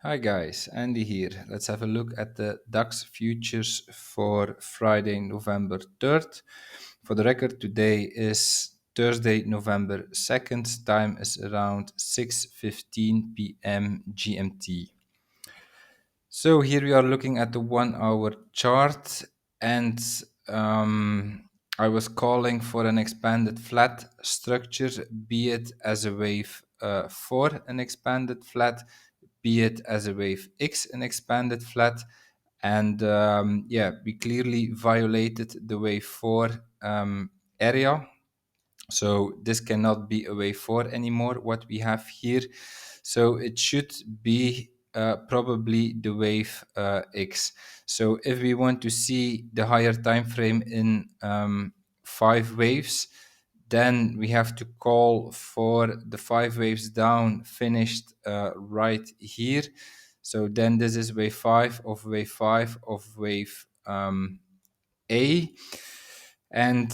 Hi guys, Andy here. Let's have a look at the DAX futures for Friday, November 3rd. For the record, today is Thursday, November 2nd. Time is around 6:15 p.m. GMT. So here we are looking at the 1 hour chart, and I was calling for an expanded flat structure, be it as a wave 4 an expanded flat, be it as a wave X an expanded flat. And yeah, we clearly violated the wave 4 area. So this cannot be a wave 4 anymore, what we have here. So it should be probably the wave X. So if we want to see the higher time frame in 5 waves, then we have to call for the 5 waves down finished right here. So then this is wave 5 of wave 5 of wave A. And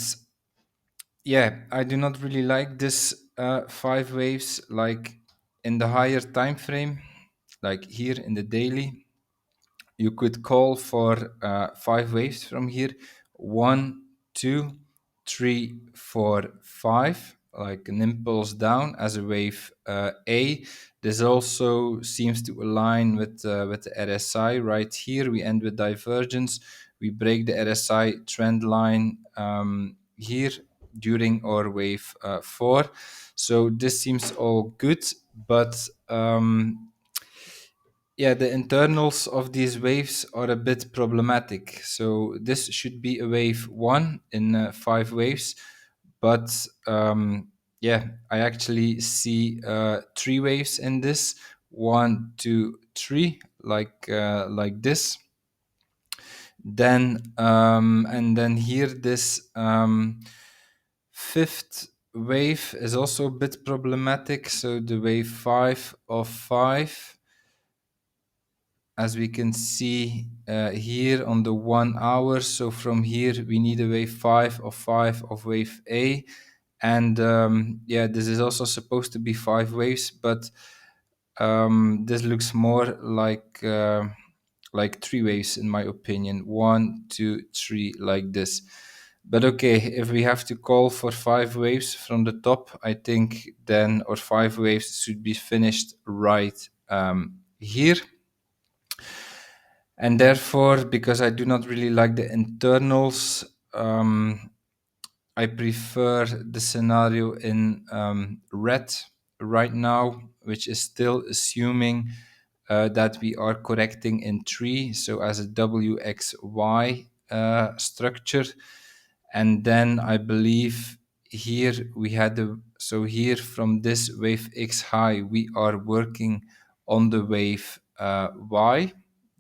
yeah, I do not really like this 5 waves like in the higher time frame, like here in the daily. You could call for 5 waves from here: 1, 2, 3, 4, 5, like an impulse down as a wave A. This also seems to align with the RSI right here. We end with divergence. We break the RSI trend line here during our wave 4. So this seems all good, but yeah, the internals of these waves are a bit problematic. So this should be a wave 1 in 5 waves, but yeah, I actually see 3 waves in this: 1, 2, 3, like this. Then and then here this fifth wave is also a bit problematic. So the wave 5 of 5, as we can see here on the 1 hour. So from here we need a wave 5 of wave A. And yeah, this is also supposed to be 5 waves, but this looks more like 3 waves in my opinion: 1, 2, 3, like this. But okay, if we have to call for 5 waves from the top, I think then our 5 waves should be finished right here. And therefore, because I do not really like the internals, I prefer the scenario in red right now, which is still assuming that we are correcting in 3, so as a WXY structure. And then I believe here we had so here from this wave X high, we are working on the wave Y,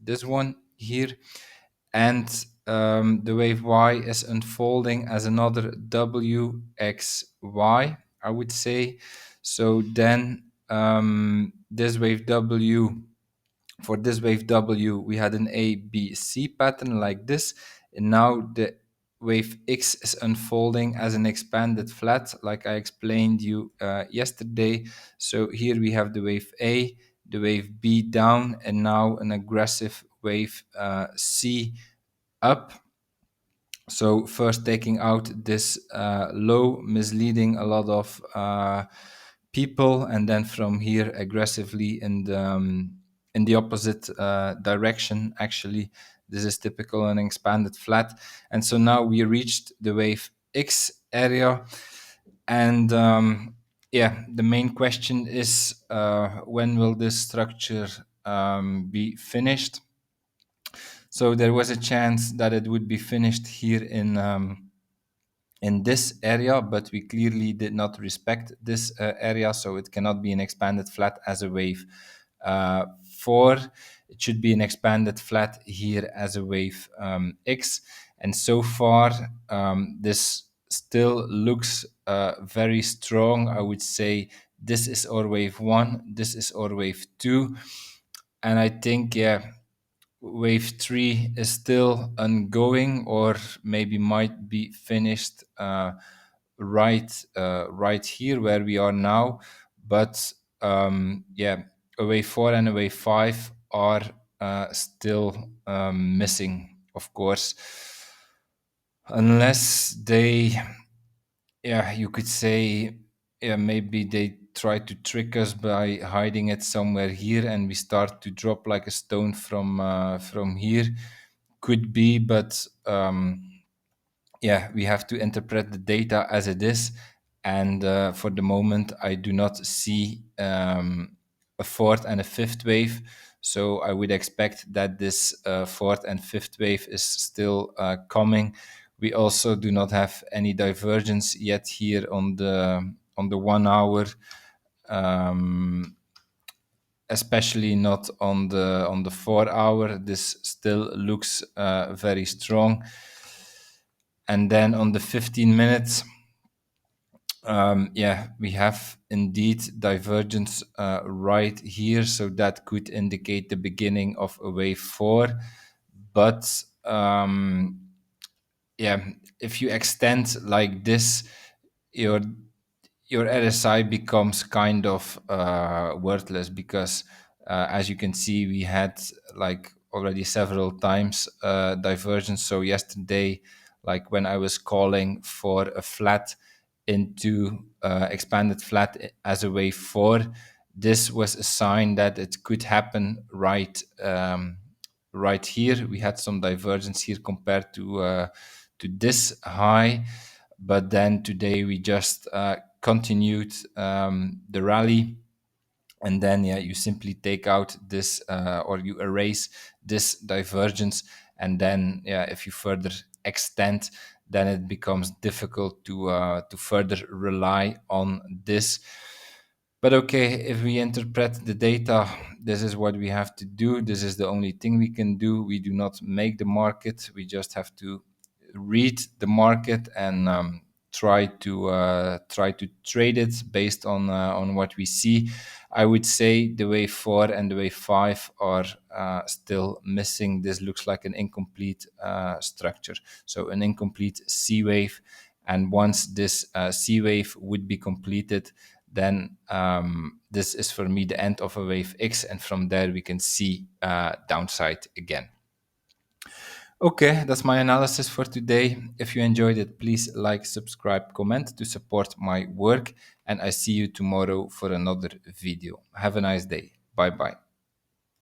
this one here. And the wave Y is unfolding as another WXY, I would say. So then this wave W, for this wave W, we had an A, B, C pattern like this. And now the wave X is unfolding as an expanded flat, like I explained you yesterday. So here we have the wave A, the wave B down, and now an aggressive wave C up. So first taking out this low, misleading a lot of people, and then from here aggressively in the opposite direction. Actually, this is typical an expanded flat. And so now we reached the wave X area. And yeah, the main question is when will this structure be finished? So there was a chance that it would be finished here in this area, but we clearly did not respect this area, so it cannot be an expanded flat as a wave 4. It should be an expanded flat here as a wave X. And so far, this still looks very strong. I would say this is our wave 1, this is our wave 2. And I think, yeah, wave 3 is still ongoing, or maybe might be finished right here where we are now. But yeah, a wave 4 and a wave 5 are still missing, of course, unless they, yeah, you could say, yeah, maybe they try to trick us by hiding it somewhere here, and we start to drop like a stone from here. Could be, but yeah, we have to interpret the data as it is. And for the moment, I do not see a fourth and a fifth wave. So I would expect that this fourth and fifth wave is still coming. We also do not have any divergence yet here on the 1 hour, especially not on the 4 hour. This still looks very strong. And then on the 15 minutes, yeah, we have indeed divergence right here, so that could indicate the beginning of a wave 4. But yeah, if you extend like this, your your RSI becomes kind of worthless, because as you can see, we had like already several times divergence. So yesterday, like when I was calling for a flat into expanded flat as a wave 4, this was a sign that it could happen right here. We had some divergence here compared to this high, but then today we just continued the rally, and then yeah, you simply take out this or you erase this divergence, and then yeah, if you further extend, then it becomes difficult to further rely on this. But okay, if we interpret the data, this is what we have to do. This is the only thing we can do. We do not make the market. We just have to read the market and try to trade it based on what we see. I would say the wave 4 and the wave 5 are still missing. This looks like an incomplete structure, so an incomplete C wave. And once this C wave would be completed, then this is for me the end of a wave X, and from there we can see downside again. Okay, that's my analysis for today. If you enjoyed it, please like, subscribe, comment to support my work, and I see you tomorrow for another video. Have a nice day. Bye bye.